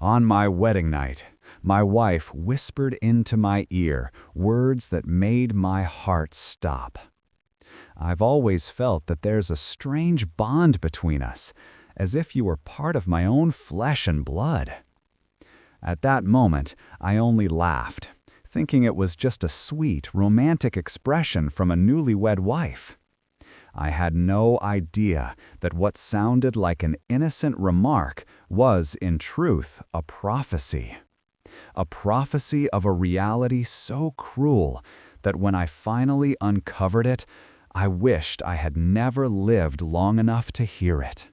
On my wedding night, my wife whispered into my ear words that made my heart stop. I've always felt that there's a strange bond between us, as if you were part of my own flesh and blood. At that moment, I only laughed, thinking it was just a sweet, romantic expression from a newlywed wife. I had no idea that what sounded like an innocent remark was, in truth, a prophecy. A prophecy of a reality so cruel that when I finally uncovered it, I wished I had never lived long enough to hear it.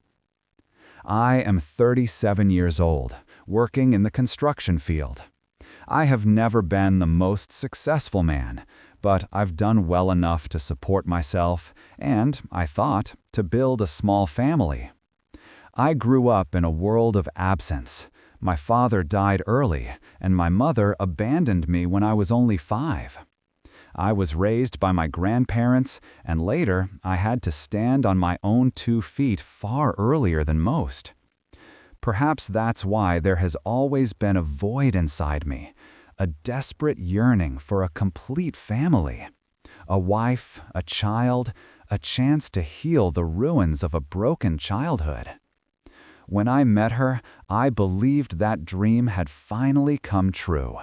I am 37 years old, working in the construction field. I have never been the most successful man, but I've done well enough to support myself and, I thought, to build a small family. I grew up in a world of absence. My father died early, and my mother abandoned me when I was only 5. I was raised by my grandparents, and later I had to stand on my own 2 feet far earlier than most. Perhaps that's why there has always been a void inside me, a desperate yearning for a complete family. A wife, a child, a chance to heal the ruins of a broken childhood. When I met her, I believed that dream had finally come true.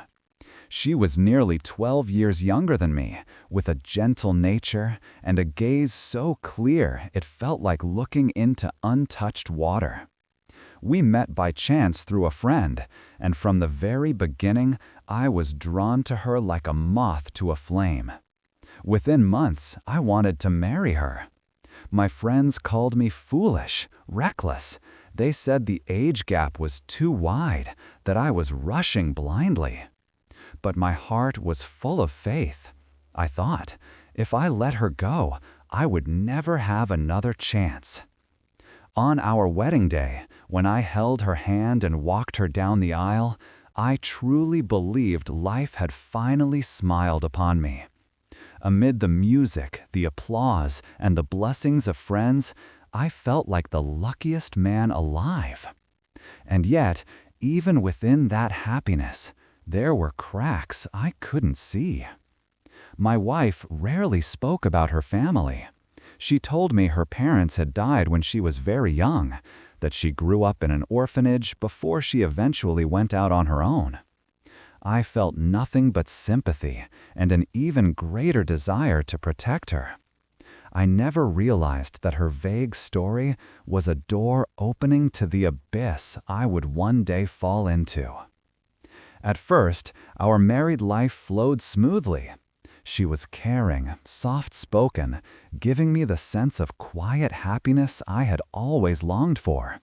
She was nearly 12 years younger than me, with a gentle nature and a gaze so clear it felt like looking into untouched water. We met by chance through a friend, and from the very beginning, I was drawn to her like a moth to a flame. Within months, I wanted to marry her. My friends called me foolish, reckless. They said the age gap was too wide, that I was rushing blindly. But my heart was full of faith. I thought, if I let her go, I would never have another chance. On our wedding day, when I held her hand and walked her down the aisle, I truly believed life had finally smiled upon me. Amid the music, the applause, and the blessings of friends, I felt like the luckiest man alive. And yet, even within that happiness, there were cracks I couldn't see. My wife rarely spoke about her family. She told me her parents had died when she was very young, that she grew up in an orphanage before she eventually went out on her own. I felt nothing but sympathy and an even greater desire to protect her. I never realized that her vague story was a door opening to the abyss I would one day fall into. At first, our married life flowed smoothly. She was caring, soft-spoken, giving me the sense of quiet happiness I had always longed for.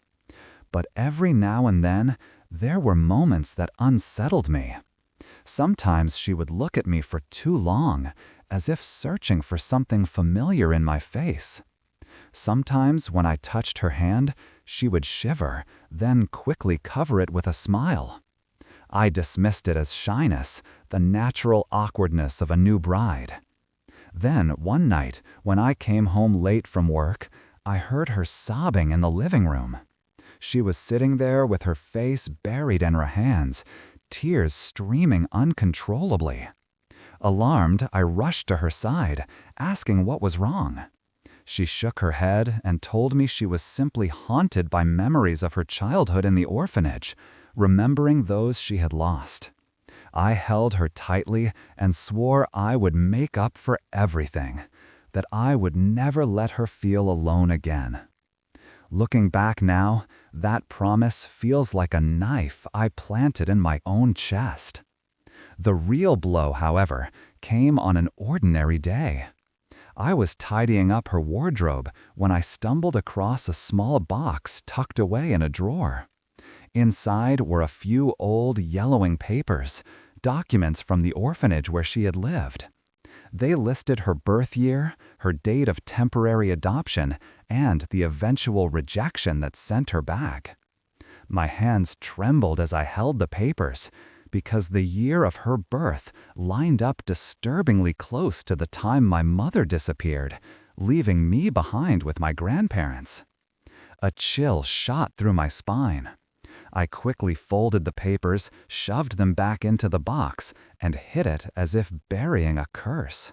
But every now and then, there were moments that unsettled me. Sometimes she would look at me for too long, as if searching for something familiar in my face. Sometimes when I touched her hand, she would shiver, then quickly cover it with a smile. I dismissed it as shyness, the natural awkwardness of a new bride. Then, one night, when I came home late from work, I heard her sobbing in the living room. She was sitting there with her face buried in her hands, tears streaming uncontrollably. Alarmed, I rushed to her side, asking what was wrong. She shook her head and told me she was simply haunted by memories of her childhood in the orphanage, remembering those she had lost. I held her tightly and swore I would make up for everything, that I would never let her feel alone again. Looking back now, that promise feels like a knife I planted in my own chest. The real blow, however, came on an ordinary day. I was tidying up her wardrobe when I stumbled across a small box tucked away in a drawer. Inside were a few old, yellowing papers, documents from the orphanage where she had lived. They listed her birth year, her date of temporary adoption, and the eventual rejection that sent her back. My hands trembled as I held the papers, because the year of her birth lined up disturbingly close to the time my mother disappeared, leaving me behind with my grandparents. A chill shot through my spine. I quickly folded the papers, shoved them back into the box, and hid it as if burying a curse.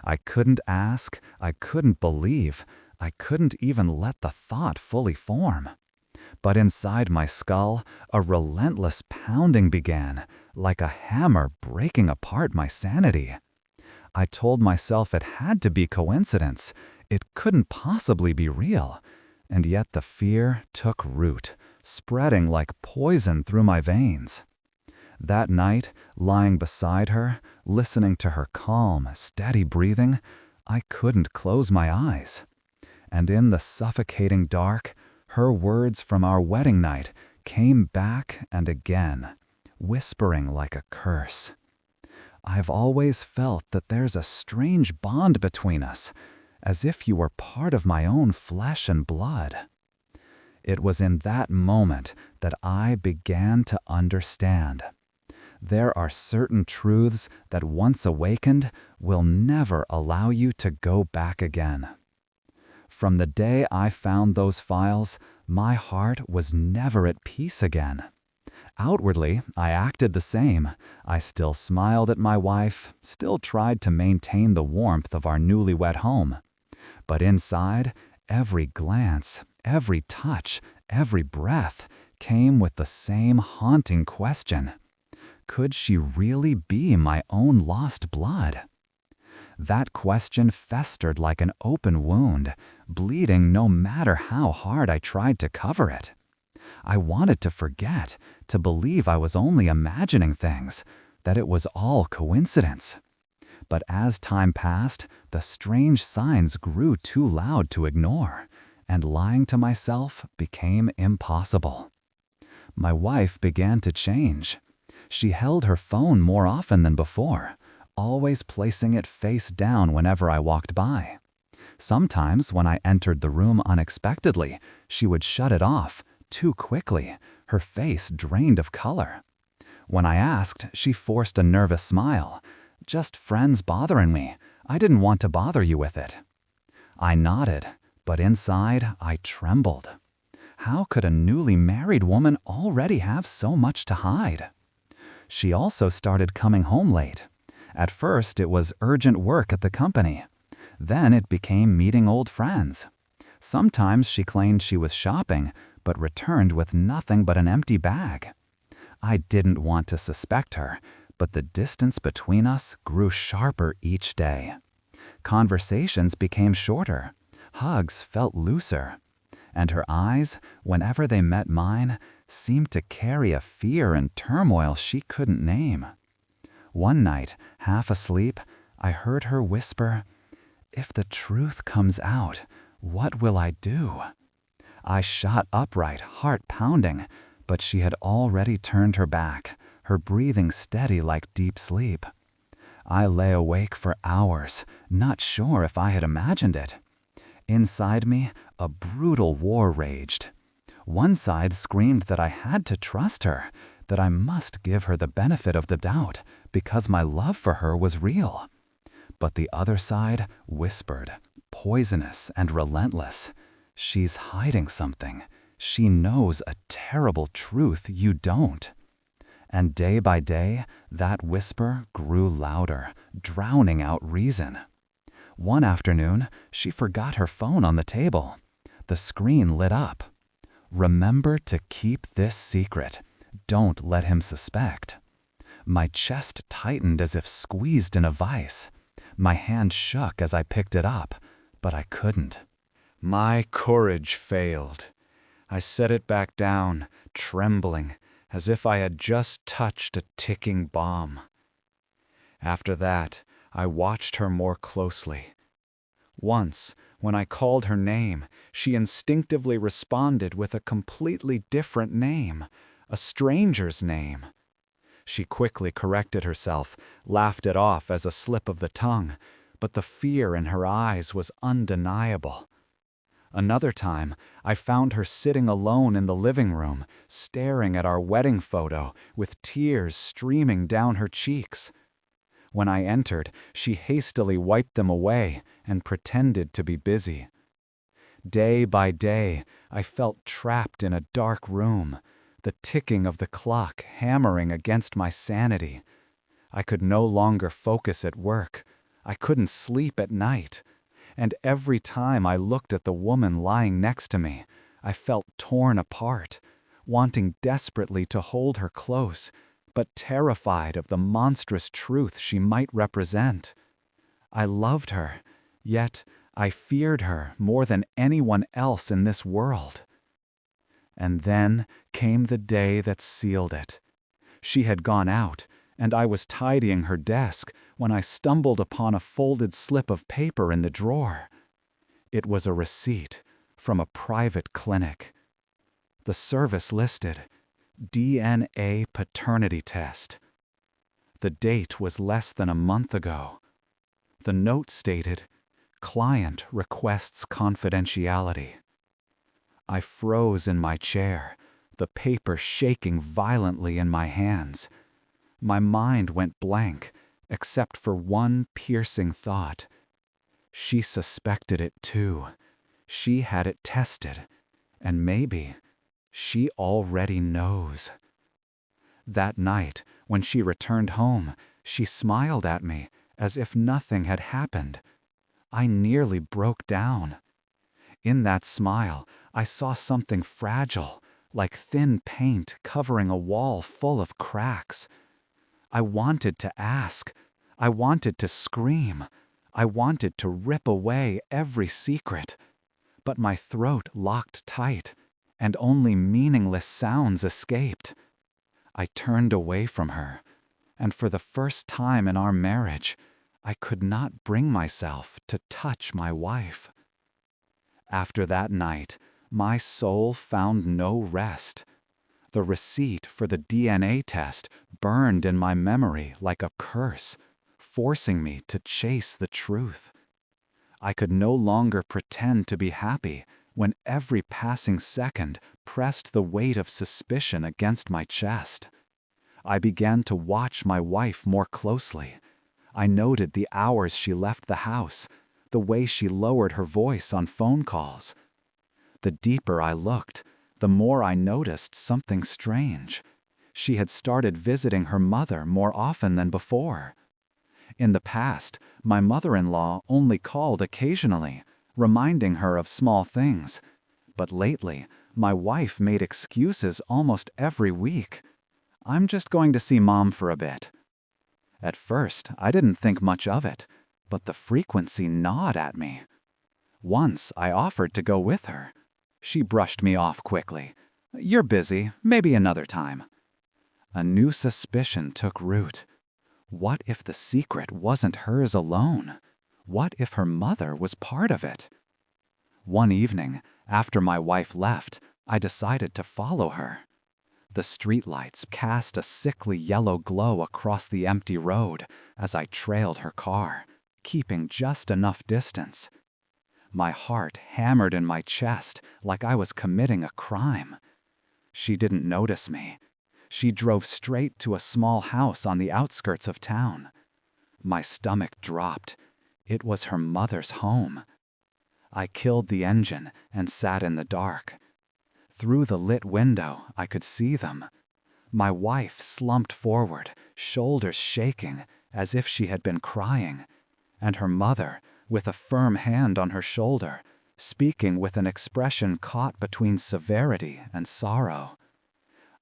I couldn't ask, I couldn't believe, I couldn't even let the thought fully form. But inside my skull, a relentless pounding began, like a hammer breaking apart my sanity. I told myself it had to be coincidence, it couldn't possibly be real, and yet the fear took root, spreading like poison through my veins. That night, lying beside her, listening to her calm, steady breathing, I couldn't close my eyes. And in the suffocating dark, her words from our wedding night came back and again, whispering like a curse. I've always felt that there's a strange bond between us, as if you were part of my own flesh and blood. It was in that moment that I began to understand. There are certain truths that once awakened will never allow you to go back again. From the day I found those files, my heart was never at peace again. Outwardly, I acted the same. I still smiled at my wife, still tried to maintain the warmth of our newlywed home. But inside, every glance, every touch, every breath came with the same haunting question. Could she really be my own lost blood? That question festered like an open wound, bleeding no matter how hard I tried to cover it. I wanted to forget, to believe I was only imagining things, that it was all coincidence. But as time passed, the strange signs grew too loud to ignore, and lying to myself became impossible. My wife began to change. She held her phone more often than before, always placing it face down whenever I walked by. Sometimes, when I entered the room unexpectedly, she would shut it off too quickly, her face drained of color. When I asked, she forced a nervous smile. "Just friends bothering me. I didn't want to bother you with it." I nodded, but inside I trembled. How could a newly married woman already have so much to hide? She also started coming home late. At first, it was urgent work at the company. Then it became meeting old friends. Sometimes she claimed she was shopping, but returned with nothing but an empty bag. I didn't want to suspect her, but the distance between us grew sharper each day. Conversations became shorter, hugs felt looser, and her eyes, whenever they met mine, seemed to carry a fear and turmoil she couldn't name. One night, half asleep, I heard her whisper, "If the truth comes out, what will I do?" I shot upright, heart pounding, but she had already turned her back, her breathing steady like deep sleep. I lay awake for hours, not sure if I had imagined it. Inside me, a brutal war raged. One side screamed that I had to trust her, that I must give her the benefit of the doubt, because my love for her was real. But the other side whispered, poisonous and relentless, "She's hiding something. She knows a terrible truth you don't." And day by day, that whisper grew louder, drowning out reason. One afternoon, she forgot her phone on the table. The screen lit up. "Remember to keep this secret. Don't let him suspect." My chest tightened as if squeezed in a vice. My hand shook as I picked it up, but I couldn't. My courage failed. I set it back down, trembling, as if I had just touched a ticking bomb. After that, I watched her more closely. Once, when I called her name, she instinctively responded with a completely different name, a stranger's name. She quickly corrected herself, laughed it off as a slip of the tongue, but the fear in her eyes was undeniable. Another time, I found her sitting alone in the living room, staring at our wedding photo, with tears streaming down her cheeks. When I entered, she hastily wiped them away and pretended to be busy. Day by day, I felt trapped in a dark room, the ticking of the clock hammering against my sanity. I could no longer focus at work. I couldn't sleep at night. And every time I looked at the woman lying next to me, I felt torn apart, wanting desperately to hold her close, but terrified of the monstrous truth she might represent. I loved her, yet I feared her more than anyone else in this world. And then came the day that sealed it. She had gone out, and I was tidying her desk when I stumbled upon a folded slip of paper in the drawer. It was a receipt from a private clinic. The service listed, DNA paternity test. The date was less than a month ago. The note stated, "Client requests confidentiality." I froze in my chair, the paper shaking violently in my hands. My mind went blank, except for one piercing thought. She suspected it too. She had it tested, and maybe she already knows. That night, when she returned home, she smiled at me as if nothing had happened. I nearly broke down. In that smile, I saw something fragile, like thin paint covering a wall full of cracks. I wanted to ask. I wanted to scream. I wanted to rip away every secret. But my throat locked tight, and only meaningless sounds escaped. I turned away from her, and for the first time in our marriage, I could not bring myself to touch my wife. After that night, my soul found no rest. The receipt for the DNA test burned in my memory like a curse, forcing me to chase the truth. I could no longer pretend to be happy when every passing second pressed the weight of suspicion against my chest. I began to watch my wife more closely. I noted the hours she left the house, the way she lowered her voice on phone calls. The deeper I looked, the more I noticed something strange. She had started visiting her mother more often than before. In the past, my mother-in-law only called occasionally, reminding her of small things. But lately, my wife made excuses almost every week. "I'm just going to see Mom for a bit." At first, I didn't think much of it, but the frequency gnawed at me. Once, I offered to go with her. She brushed me off quickly. "You're busy, maybe another time." A new suspicion took root. What if the secret wasn't hers alone? What if her mother was part of it? One evening, after my wife left, I decided to follow her. The streetlights cast a sickly yellow glow across the empty road as I trailed her car, keeping just enough distance. My heart hammered in my chest like I was committing a crime. She didn't notice me. She drove straight to a small house on the outskirts of town. My stomach dropped. It was her mother's home. I killed the engine and sat in the dark. Through the lit window, I could see them. My wife slumped forward, shoulders shaking, as if she had been crying, and her mother, with a firm hand on her shoulder, speaking with an expression caught between severity and sorrow.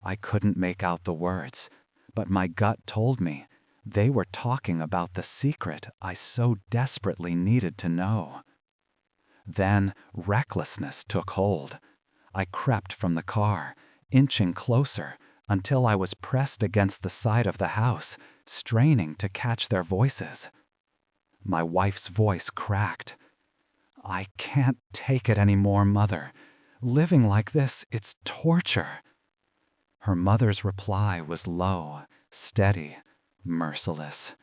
I couldn't make out the words, but my gut told me they were talking about the secret I so desperately needed to know. Then recklessness took hold. I crept from the car, inching closer, until I was pressed against the side of the house, straining to catch their voices. My wife's voice cracked. "I can't take it anymore, Mother. Living like this, it's torture." Her mother's reply was low, steady, merciless.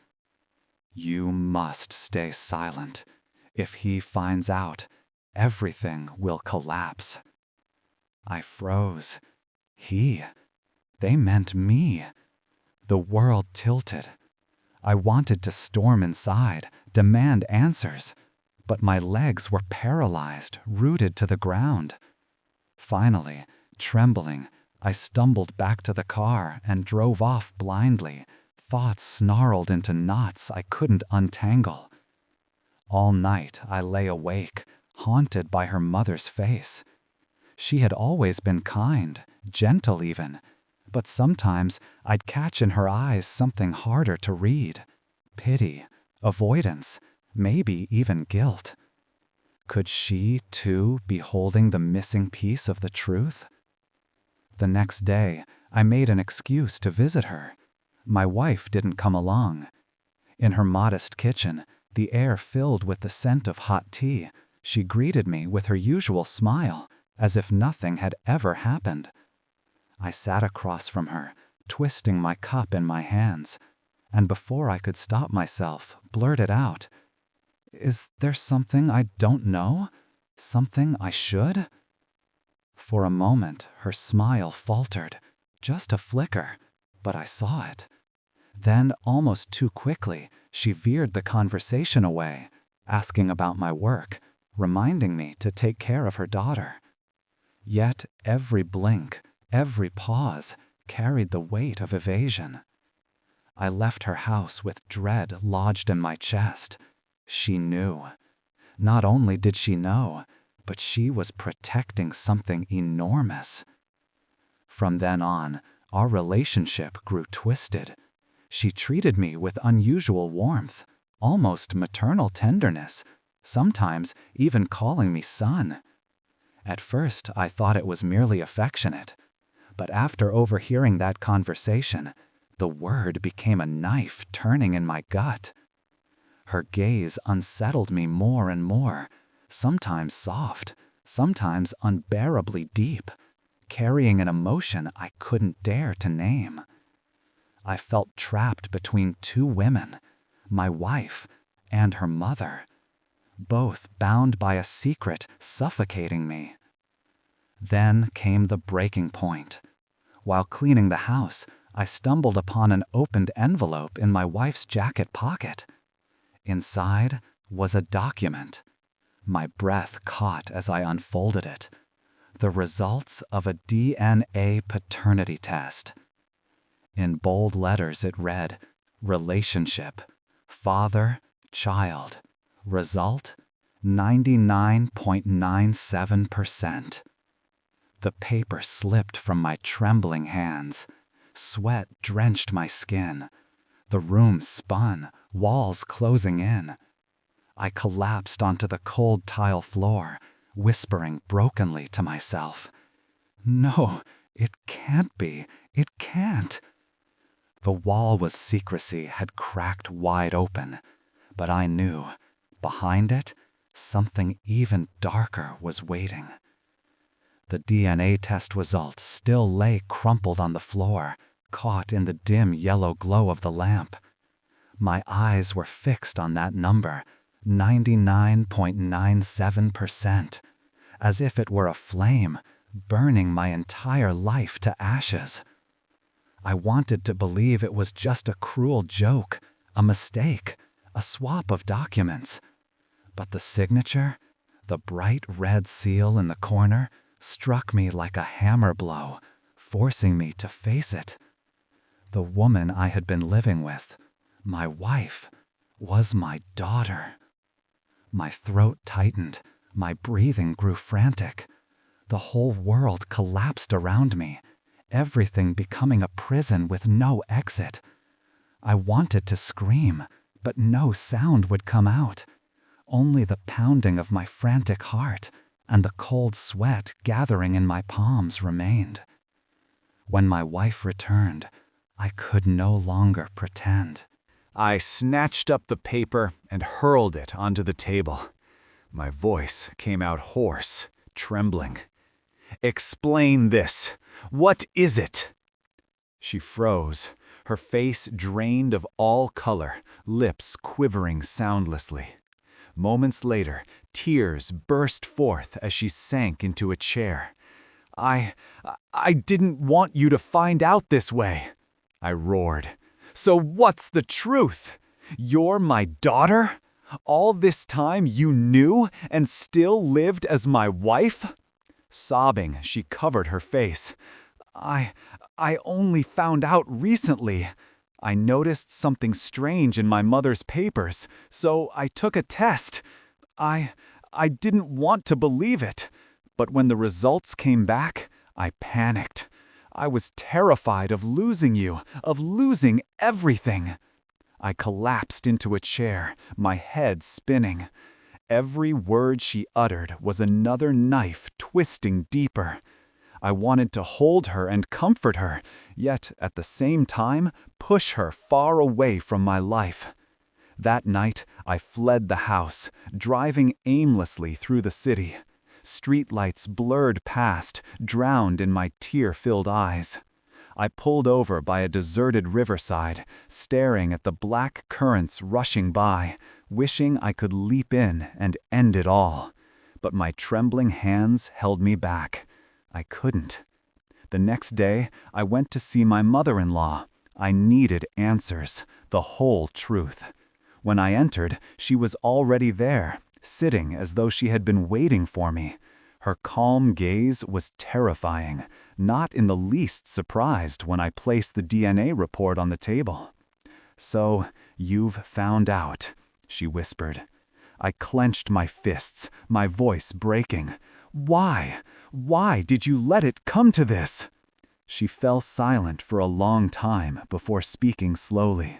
"You must stay silent. If he finds out, everything will collapse." I froze. He? They meant me. The world tilted. I wanted to storm inside, demand answers, but my legs were paralyzed, rooted to the ground. Finally, trembling, I stumbled back to the car and drove off blindly, thoughts snarled into knots I couldn't untangle. All night I lay awake, haunted by her mother's face. She had always been kind, gentle even, but sometimes I'd catch in her eyes something harder to read. Pity, avoidance, maybe even guilt. Could she, too, be holding the missing piece of the truth? The next day, I made an excuse to visit her. My wife didn't come along. In her modest kitchen, the air filled with the scent of hot tea, she greeted me with her usual smile, as if nothing had ever happened. I sat across from her, twisting my cup in my hands, and before I could stop myself, blurted out, "Is there something I don't know? Something I should?" For a moment, her smile faltered, just a flicker, but I saw it. Then, almost too quickly, she veered the conversation away, asking about my work, reminding me to take care of her daughter. Yet every blink, every pause, carried the weight of evasion. I left her house with dread lodged in my chest. She knew. Not only did she know, but she was protecting something enormous. From then on, our relationship grew twisted. She treated me with unusual warmth, almost maternal tenderness, sometimes even calling me son. At first, I thought it was merely affectionate, but after overhearing that conversation, the word became a knife turning in my gut. Her gaze unsettled me more and more, sometimes soft, sometimes unbearably deep, carrying an emotion I couldn't dare to name. I felt trapped between two women, my wife and her mother, both bound by a secret suffocating me. Then came the breaking point. While cleaning the house, I stumbled upon an opened envelope in my wife's jacket pocket. Inside was a document. My breath caught as I unfolded it. The results of a DNA paternity test. In bold letters it read, "Relationship, father, child. Result, 99.97%. The paper slipped from my trembling hands. Sweat drenched my skin. The room spun, walls closing in. I collapsed onto the cold tile floor, whispering brokenly to myself, "No, it can't be. It can't." The wall was secrecy had cracked wide open, but I knew, behind it, something even darker was waiting. The DNA test result still lay crumpled on the floor, caught in the dim yellow glow of the lamp. My eyes were fixed on that number, 99.97%, as if it were a flame, burning my entire life to ashes. I wanted to believe it was just a cruel joke, a mistake, a swap of documents. But the signature, the bright red seal in the corner, struck me like a hammer blow, forcing me to face it. The woman I had been living with, my wife, was my daughter. My throat tightened, my breathing grew frantic. The whole world collapsed around me, everything becoming a prison with no exit. I wanted to scream, but no sound would come out. Only the pounding of my frantic heart and the cold sweat gathering in my palms remained. When my wife returned, I could no longer pretend. I snatched up the paper and hurled it onto the table. My voice came out hoarse, trembling. "Explain this. What is it?" She froze, her face drained of all color, lips quivering soundlessly. Moments later, tears burst forth as she sank into a chair. I didn't want you to find out this way," I roared. "So what's the truth? You're my daughter? All this time you knew and still lived as my wife?" Sobbing, she covered her face. I, I only found out recently. I noticed something strange in my mother's papers, so I took a test. I, I didn't want to believe it, but when the results came back, I panicked. I was terrified of losing you, of losing everything. I collapsed into a chair, my head spinning. Every word she uttered was another knife twisting deeper. I wanted to hold her and comfort her, yet at the same time push her far away from my life. That night, I fled the house, driving aimlessly through the city. Streetlights blurred past, drowned in my tear-filled eyes. I pulled over by a deserted riverside, staring at the black currents rushing by, wishing I could leap in and end it all. But my trembling hands held me back. I couldn't. The next day, I went to see my mother-in-law. I needed answers, the whole truth. When I entered, she was already there, sitting as though she had been waiting for me. Her calm gaze was terrifying, not in the least surprised when I placed the DNA report on the table. "So, you've found out," she whispered. I clenched my fists, my voice breaking. "Why? Why did you let it come to this?" She fell silent for a long time before speaking slowly.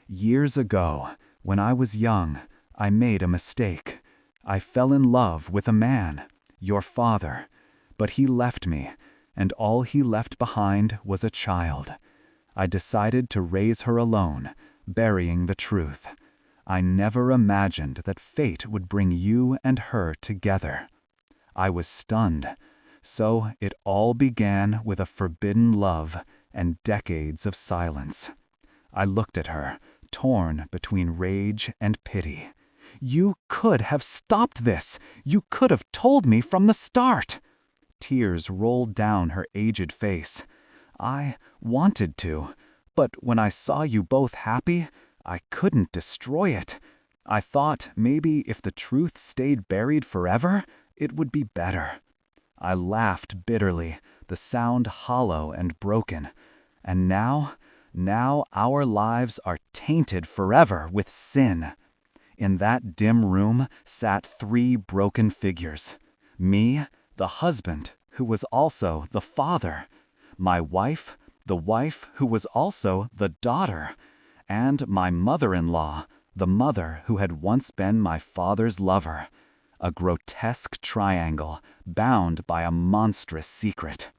"Years ago, when I was young, I made a mistake. I fell in love with a man, your father, but he left me, and all he left behind was a child. I decided to raise her alone, burying the truth. I never imagined that fate would bring you and her together. I was stunned. So it all began with a forbidden love and decades of silence." I looked at her, torn between rage and pity. "You could have stopped this. You could have told me from the start." Tears rolled down her aged face. "I wanted to, but when I saw you both happy, I couldn't destroy it. I thought maybe if the truth stayed buried forever, it would be better." I laughed bitterly, the sound hollow and broken. "And now our lives are tainted forever with sin." In that dim room sat 3 broken figures. Me, the husband, who was also the father. My wife, the wife who was also the daughter. And my mother-in-law, the mother who had once been my father's lover. A grotesque triangle, bound by a monstrous secret.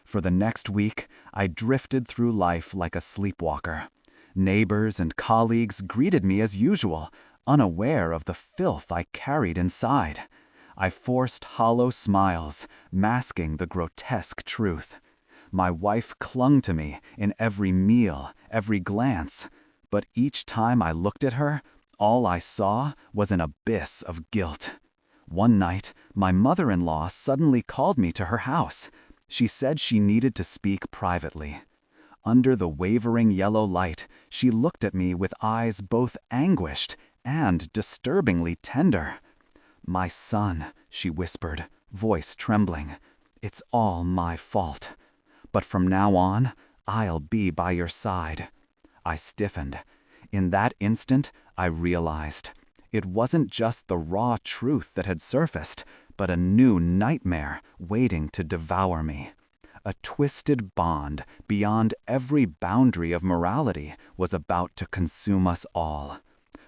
For the next week, I drifted through life like a sleepwalker. Neighbors and colleagues greeted me as usual, unaware of the filth I carried inside. I forced hollow smiles, masking the grotesque truth. My wife clung to me in every meal, every glance, but each time I looked at her, all I saw was an abyss of guilt. One night, my mother-in-law suddenly called me to her house. She said she needed to speak privately. Under the wavering yellow light, she looked at me with eyes both anguished and disturbingly tender. "My son," she whispered, voice trembling, "it's all my fault. But from now on, I'll be by your side." I stiffened. In that instant, I realized it wasn't just the raw truth that had surfaced, but a new nightmare waiting to devour me. A twisted bond beyond every boundary of morality was about to consume us all.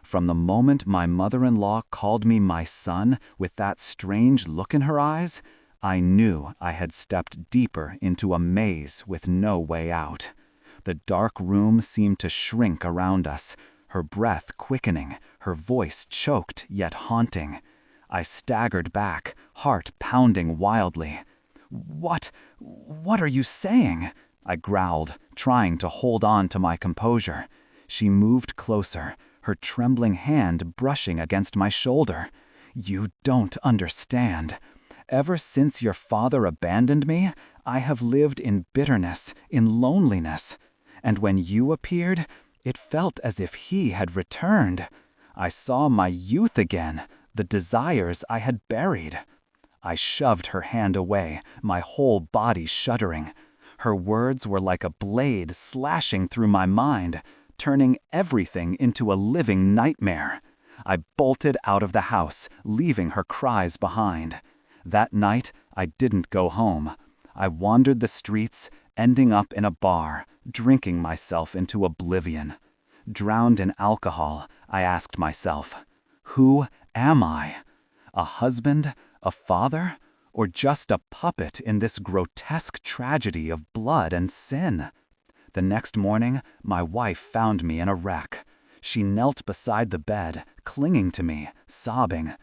From the moment my mother-in-law called me my son with that strange look in her eyes, I knew I had stepped deeper into a maze with no way out. The dark room seemed to shrink around us, her breath quickening, her voice choked yet haunting. I staggered back, heart pounding wildly. What are you saying?" I growled, trying to hold on to my composure. She moved closer, her trembling hand brushing against my shoulder. "You don't understand. Ever since your father abandoned me, I have lived in bitterness, in loneliness. And when you appeared, it felt as if he had returned. I saw my youth again, the desires I had buried." I shoved her hand away, my whole body shuddering. Her words were like a blade slashing through my mind, turning everything into a living nightmare. I bolted out of the house, leaving her cries behind. That night, I didn't go home. I wandered the streets, ending up in a bar, drinking myself into oblivion. Drowned in alcohol, I asked myself, who am I? A husband? A father? Or just a puppet in this grotesque tragedy of blood and sin? The next morning, my wife found me in a wreck. She knelt beside the bed, clinging to me, sobbing,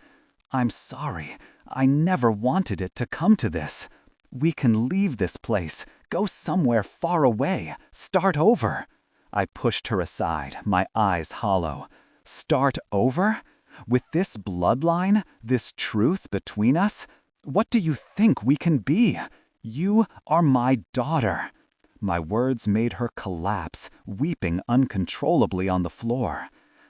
"I'm sorry. I never wanted it to come to this. We can leave this place, go somewhere far away, start over." I pushed her aside, my eyes hollow. Start over? With this bloodline, this truth between us? What do you think we can be? You are my daughter. My words made her collapse, weeping uncontrollably on the floor.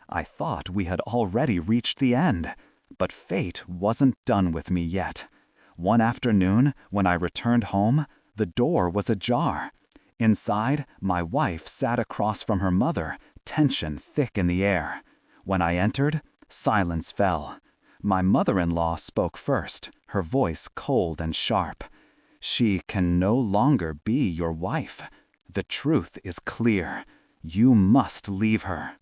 I thought we had already reached the end, but fate wasn't done with me yet. One afternoon, when I returned home, the door was ajar. Inside, my wife sat across from her mother, tension thick in the air. When I entered, silence fell. My mother-in-law spoke first, her voice cold and sharp. "She can no longer be your wife. The truth is clear. You must leave her."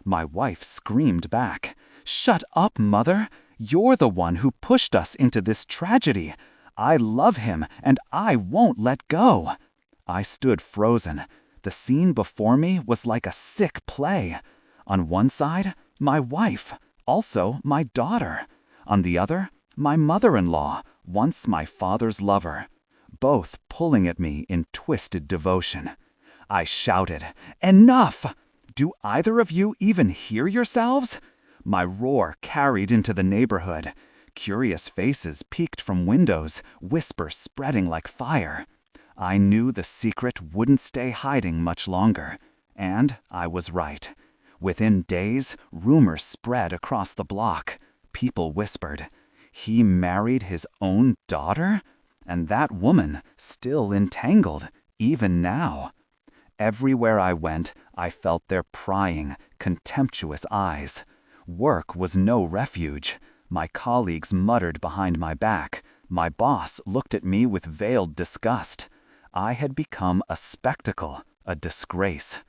My wife screamed back, "Shut up, Mother! You're the one who pushed us into this tragedy. I love him, and I won't let go." I stood frozen. The scene before me was like a sick play. On one side, my wife, also my daughter. On the other, my mother-in-law, once my father's lover. Both pulling at me in twisted devotion. I shouted, "Enough! Do either of you even hear yourselves?" My roar carried into the neighborhood. Curious faces peeked from windows, whispers spreading like fire. I knew the secret wouldn't stay hiding much longer, and I was right. Within days, rumors spread across the block. People whispered, "He married his own daughter?" And that woman, still entangled, even now. Everywhere I went, I felt their prying, contemptuous eyes. Work was no refuge. My colleagues muttered behind my back. My boss looked at me with veiled disgust. I had become a spectacle, a disgrace.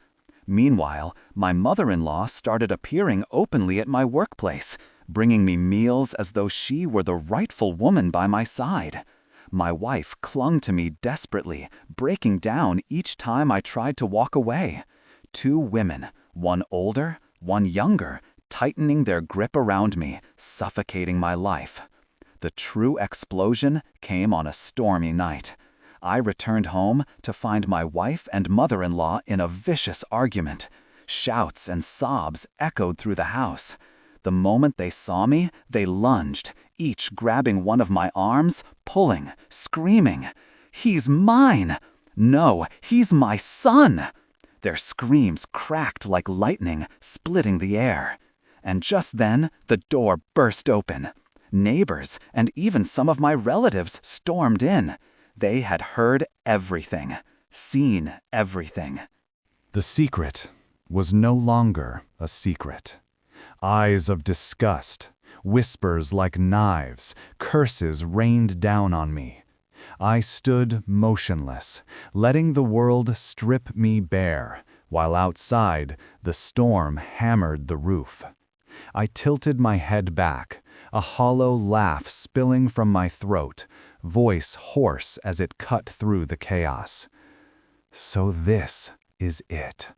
Meanwhile, my mother-in-law started appearing openly at my workplace, bringing me meals as though she were the rightful woman by my side. My wife clung to me desperately, breaking down each time I tried to walk away. Two women, one older, one younger, tightening their grip around me, suffocating my life. The true explosion came on a stormy night. I returned home to find my wife and mother-in-law in a vicious argument. Shouts and sobs echoed through the house. The moment they saw me, they lunged, each grabbing one of my arms, pulling, screaming, "He's mine! No, he's my son!" Their screams cracked like lightning, splitting the air. And just then, the door burst open. Neighbors and even some of my relatives stormed in. They had heard everything, seen everything. The secret was no longer a secret. Eyes of disgust, whispers like knives, curses rained down on me. I stood motionless, letting the world strip me bare, while outside the storm hammered the roof. I tilted my head back, a hollow laugh spilling from my throat, voice hoarse as it cut through the chaos. So this is it.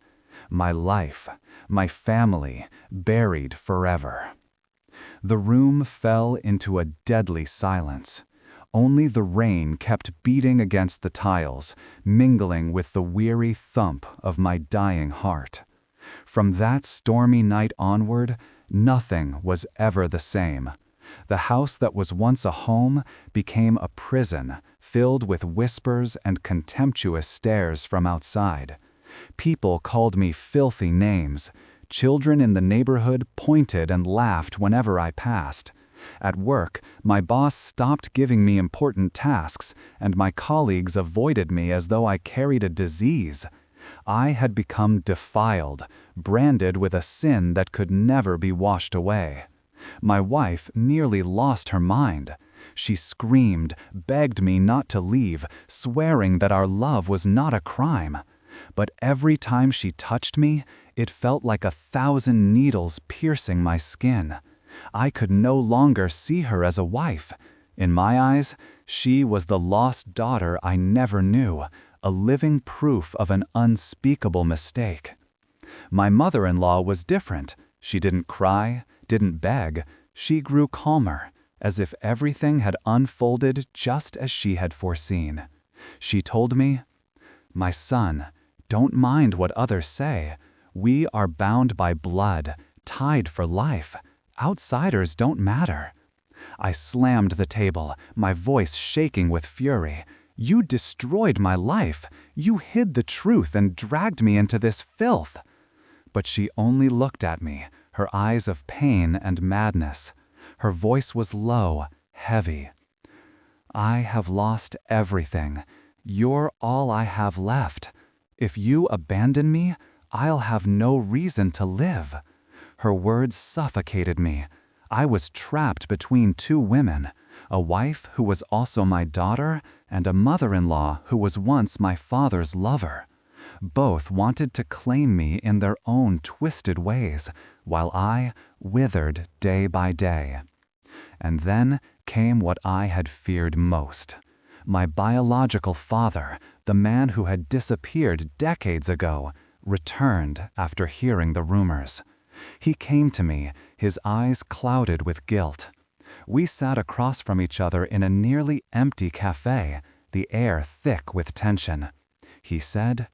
My life, my family, buried forever. The room fell into a deadly silence. Only the rain kept beating against the tiles, mingling with the weary thump of my dying heart. From that stormy night onward, nothing was ever the same. The house that was once a home became a prison, filled with whispers and contemptuous stares from outside. People called me filthy names. Children in the neighborhood pointed and laughed whenever I passed. At work, my boss stopped giving me important tasks, and my colleagues avoided me as though I carried a disease. I had become defiled, branded with a sin that could never be washed away. My wife nearly lost her mind. She screamed, begged me not to leave, swearing that our love was not a crime. But every time she touched me, it felt like 1,000 needles piercing my skin. I could no longer see her as a wife. In my eyes, she was the lost daughter I never knew, a living proof of an unspeakable mistake. My mother-in-law was different. She didn't cry, didn't beg. She grew calmer, as if everything had unfolded just as she had foreseen. She told me, "My son, don't mind what others say. We are bound by blood, tied for life. Outsiders don't matter." I slammed the table, my voice shaking with fury. "You destroyed my life. You hid the truth and dragged me into this filth." But she only looked at me, her eyes of pain and madness. Her voice was low, heavy. "I have lost everything. You're all I have left. If you abandon me, I'll have no reason to live." Her words suffocated me. I was trapped between two women, a wife who was also my daughter and a mother-in-law who was once my father's lover. Both wanted to claim me in their own twisted ways, while I withered day by day. And then came what I had feared most. My biological father, the man who had disappeared decades ago, returned after hearing the rumors. He came to me, his eyes clouded with guilt. We sat across from each other in a nearly empty cafe, the air thick with tension. He said,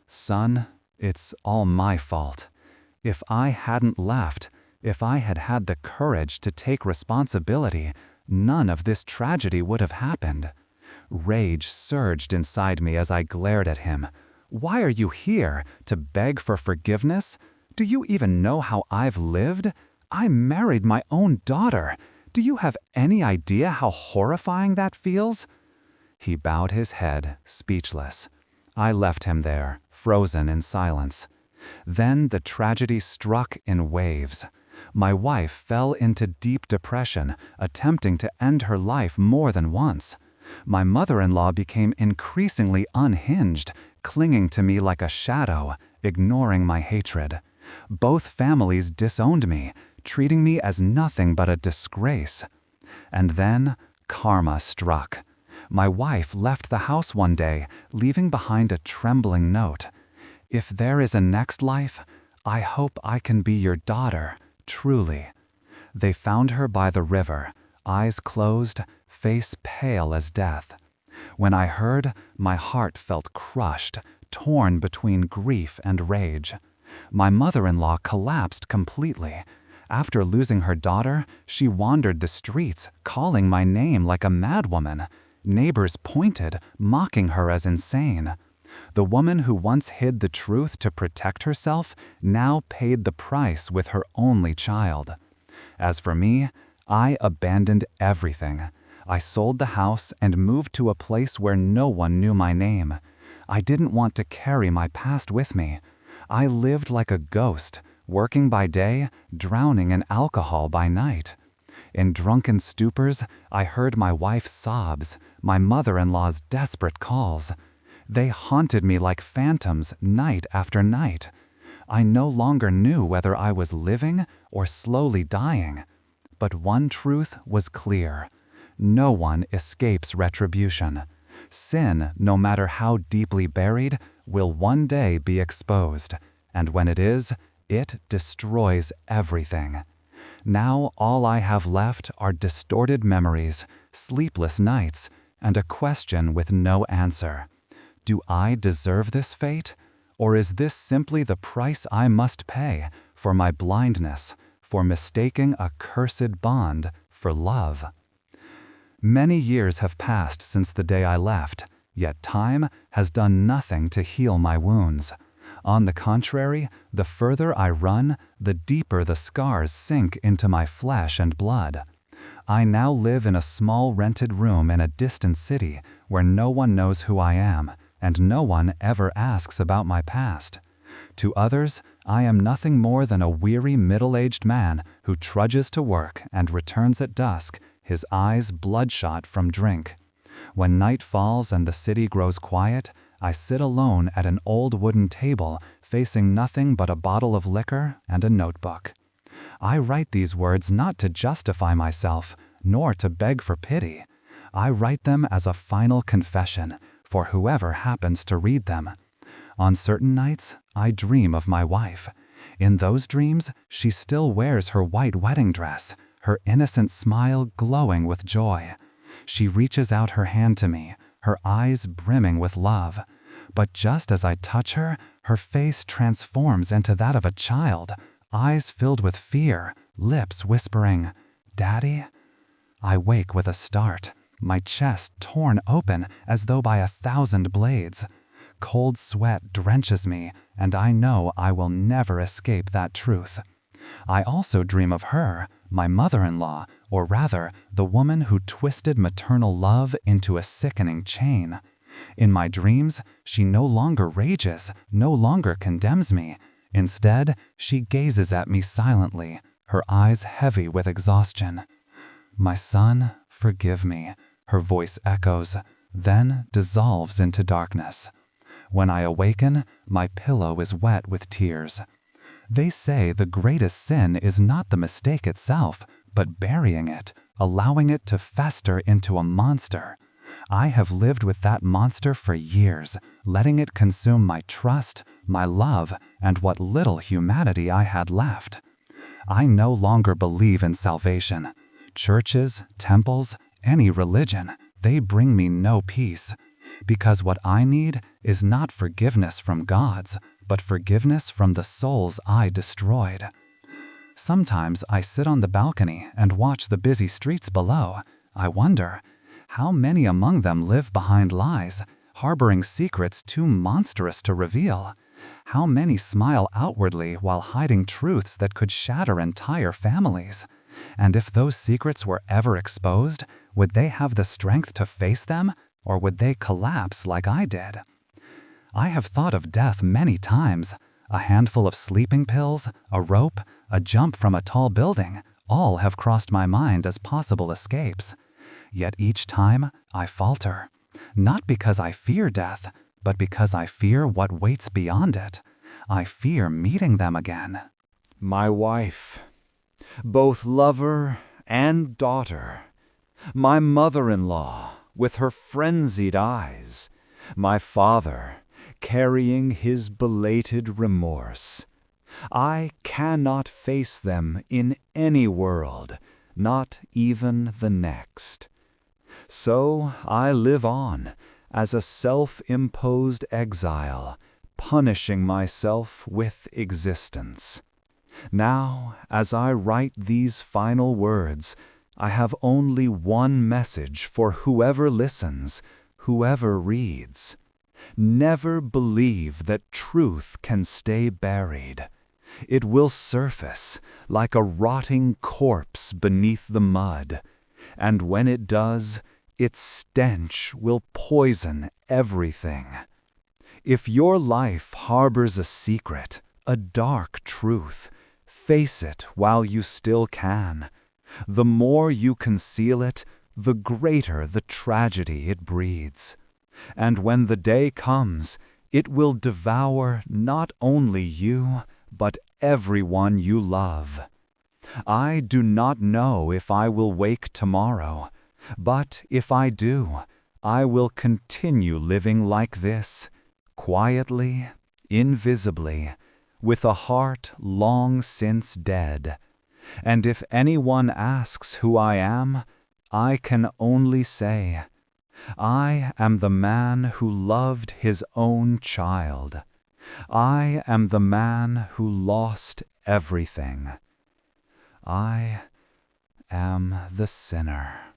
"Son, it's all my fault. If I hadn't left, if I had had the courage to take responsibility, none of this tragedy would have happened." Rage surged inside me as I glared at him. "Why are you here? To beg for forgiveness? Do you even know how I've lived? I married my own daughter. Do you have any idea how horrifying that feels?" He bowed his head, speechless. I left him there, frozen in silence. Then the tragedy struck in waves. My wife fell into deep depression, attempting to end her life more than once. My mother-in-law became increasingly unhinged, clinging to me like a shadow, ignoring my hatred. Both families disowned me, treating me as nothing but a disgrace. And then karma struck. My wife left the house one day, leaving behind a trembling note. "If there is a next life, I hope I can be your daughter, truly." They found her by the river, eyes closed, face pale as death. When I heard, my heart felt crushed, torn between grief and rage. My mother-in-law collapsed completely. After losing her daughter, she wandered the streets, calling my name like a madwoman. Neighbors pointed, mocking her as insane. The woman who once hid the truth to protect herself now paid the price with her only child. As for me, I abandoned everything. I sold the house and moved to a place where no one knew my name. I didn't want to carry my past with me. I lived like a ghost, working by day, drowning in alcohol by night. In drunken stupors, I heard my wife's sobs, my mother-in-law's desperate calls. They haunted me like phantoms night after night. I no longer knew whether I was living or slowly dying. But one truth was clear. No one escapes retribution. Sin, no matter how deeply buried, will one day be exposed, and when it is, it destroys everything. Now all I have left are distorted memories, sleepless nights, and a question with no answer. Do I deserve this fate? Or is this simply the price I must pay for my blindness, for mistaking a cursed bond for love? Many years have passed since the day I left, yet time has done nothing to heal my wounds. On the contrary, the further I run, the deeper the scars sink into my flesh and blood. I now live in a small rented room in a distant city where no one knows who I am, and no one ever asks about my past. To others, I am nothing more than a weary middle-aged man who trudges to work and returns at dusk, his eyes bloodshot from drink. When night falls and the city grows quiet, I sit alone at an old wooden table, facing nothing but a bottle of liquor and a notebook. I write these words not to justify myself, nor to beg for pity. I write them as a final confession for whoever happens to read them. On certain nights, I dream of my wife. In those dreams, she still wears her white wedding dress, her innocent smile glowing with joy. She reaches out her hand to me, her eyes brimming with love. But just as I touch her, her face transforms into that of a child, eyes filled with fear, lips whispering, "Daddy?" I wake with a start, my chest torn open as though by 1,000 blades. Cold sweat drenches me, and I know I will never escape that truth. I also dream of her, my mother-in-law, or rather, the woman who twisted maternal love into a sickening chain. In my dreams, she no longer rages, no longer condemns me. Instead, she gazes at me silently, her eyes heavy with exhaustion. "My son, forgive me," her voice echoes, then dissolves into darkness. When I awaken, my pillow is wet with tears. They say the greatest sin is not the mistake itself, but burying it, allowing it to fester into a monster. I have lived with that monster for years, letting it consume my trust, my love, and what little humanity I had left. I no longer believe in salvation. Churches, temples, any religion, they bring me no peace. Because what I need is not forgiveness from God's, but forgiveness from the souls I destroyed. Sometimes I sit on the balcony and watch the busy streets below. I wonder, how many among them live behind lies, harboring secrets too monstrous to reveal? How many smile outwardly while hiding truths that could shatter entire families? And if those secrets were ever exposed, would they have the strength to face them, or would they collapse like I did? I have thought of death many times. A handful of sleeping pills, a rope, a jump from a tall building, all have crossed my mind as possible escapes. Yet each time I falter, not because I fear death, but because I fear what waits beyond it. I fear meeting them again. My wife, both lover and daughter, my mother-in-law with her frenzied eyes, my father carrying his belated remorse. I cannot face them in any world, not even the next. So I live on as a self-imposed exile, punishing myself with existence. Now, as I write these final words, I have only one message for whoever listens, whoever reads. Never believe that truth can stay buried. It will surface like a rotting corpse beneath the mud, and when it does, its stench will poison everything. If your life harbors a secret, a dark truth, face it while you still can. The more you conceal it, the greater the tragedy it breeds. And when the day comes, it will devour not only you, but everyone you love. I do not know if I will wake tomorrow, but if I do, I will continue living like this, quietly, invisibly, with a heart long since dead. And if anyone asks who I am, I can only say, I am the man who loved his own child. I am the man who lost everything. I am the sinner.